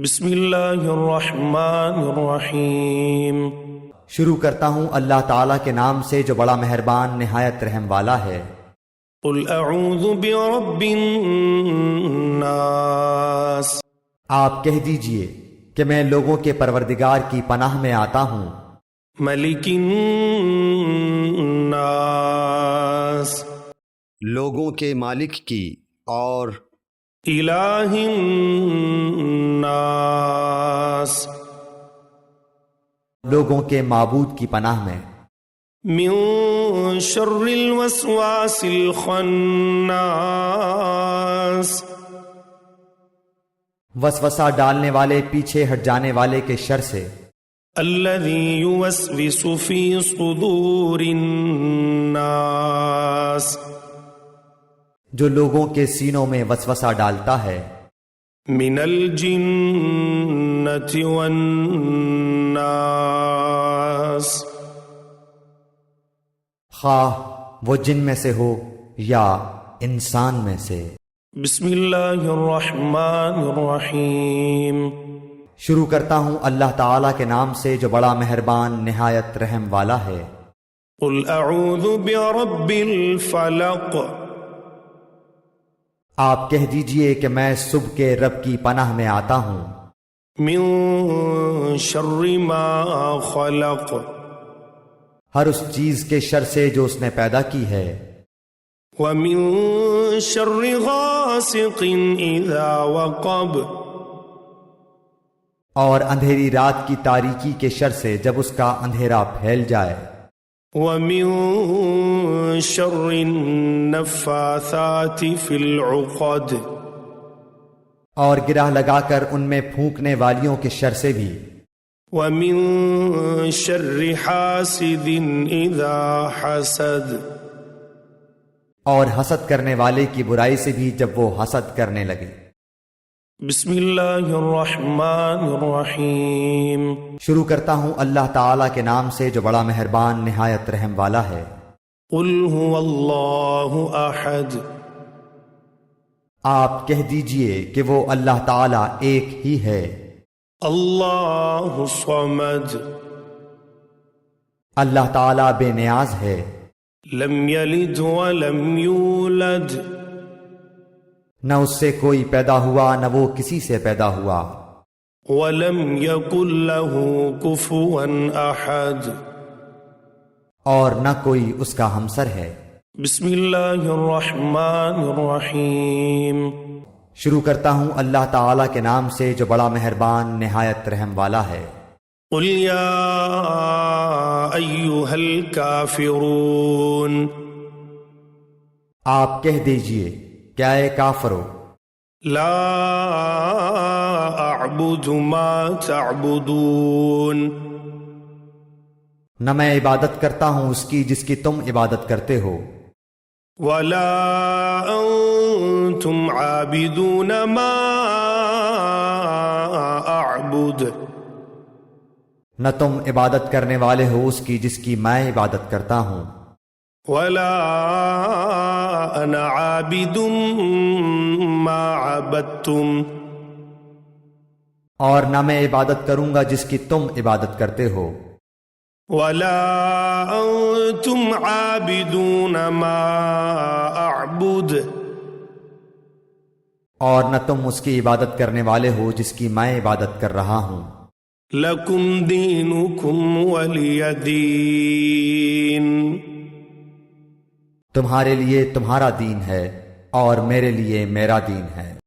بسم اللہ الرحمن الرحیم۔ شروع کرتا ہوں اللہ تعالیٰ کے نام سے جو بڑا مہربان نہایت رحم والا ہے۔ قل اعوذ برب الناس، آپ کہہ دیجئے کہ میں لوگوں کے پروردگار کی پناہ میں آتا ہوں۔ ملک الناس، لوگوں کے مالک کی، اور الہ الناس، لوگوں کے معبود کی پناہ میں۔ من شر الوسواس الخناس، وسوسہ ڈالنے والے پیچھے ہٹ جانے والے کے شر سے۔ الذی یوسوس فی صدور الناس، جو لوگوں کے سینوں میں وسوسہ ڈالتا ہے۔ من الجنۃ والناس، خواہ وہ جن میں سے ہو یا انسان میں سے۔ بسم اللہ الرحمن الرحیم۔ شروع کرتا ہوں اللہ تعالیٰ کے نام سے جو بڑا مہربان نہایت رحم والا ہے۔ قل اعوذ برب الفلق، آپ کہہ دیجئے کہ میں صبح کے رب کی پناہ میں آتا ہوں۔ من شر ما خلق، ہر اس چیز کے شر سے جو اس نے پیدا کی ہے۔ ومن شر غاسق اذا وقب، اور اندھیری رات کی تاریکی کے شر سے جب اس کا اندھیرا پھیل جائے۔ ومن شر النفاثات فی العقد، اور گرہ لگا کر ان میں پھونکنے والیوں کے شر سے بھی۔ ومن شر حاسد اذا حسد، اور حسد کرنے والے کی برائی سے بھی جب وہ حسد کرنے لگے۔ بسم اللہ الرحمن الرحیم۔ شروع کرتا ہوں اللہ تعالیٰ کے نام سے جو بڑا مہربان نہایت رحم والا ہے۔ قل هو اللہ احد، آپ کہہ دیجئے کہ وہ اللہ تعالیٰ ایک ہی ہے۔ اللہ صمد، اللہ تعالیٰ بے نیاز ہے۔ لم یلد ولم یولد، نہ اس سے کوئی پیدا ہوا نہ وہ کسی سے پیدا ہوا۔ ولم یکن له کفوا احد، اور نہ کوئی اس کا ہمسر ہے۔ بسم اللہ الرحمن الرحیم۔ شروع کرتا ہوں اللہ تعالیٰ کے نام سے جو بڑا مہربان نہایت رحم والا ہے۔ قل یا ایھا الکافرون، آپ کہہ دیجئے کیا اے کافرو، لا اعبد ما تعبدون، نہ میں عبادت کرتا ہوں اس کی جس کی تم عبادت کرتے ہو۔ ولا انتم عابدون ما اعبد، نہ تم عبادت کرنے والے ہو اس کی جس کی میں عبادت کرتا ہوں۔ ولا انا عابد ما عبدتم، اور نہ میں عبادت کروں گا جس کی تم عبادت کرتے ہو۔ ولا انتم عابدون ما اعبد، اور نہ تم اس کی عبادت کرنے والے ہو جس کی میں عبادت کر رہا ہوں۔ لکم دینکم ولی دین، تمہارے لیے تمہارا دین ہے اور میرے لیے میرا دین ہے۔